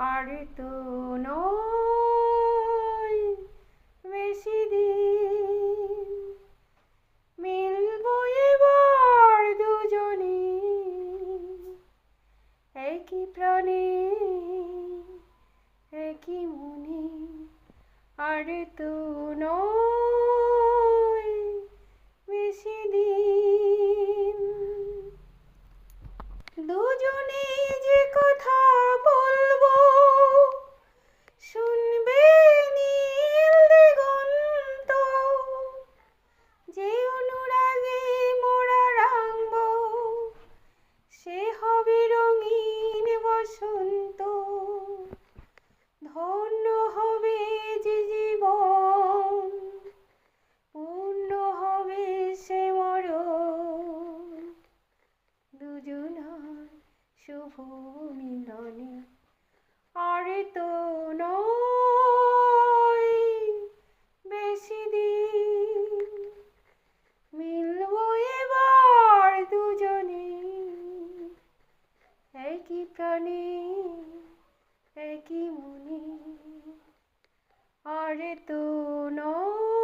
আর তো নয় বেশি দিন, মিলবো এবার দুজনে একই প্রাণে একই মনে। আর তো নয় বেশি দিন, দুজনে যে কথা বলবো শুনবে নীল দিগন্ত, যে অনুরাগে মোরা রাঙবো সে হবে রঙিন বসন্ত। ধন্য হবে যে জীবন, পূর্ণ হবে সে মরণ, দুজনার শুভ মিলনে। আর তো নয় বেশি দিন, মিলবো এবার দুজনে একই প্রাণে একই মনে। আর তো নয়।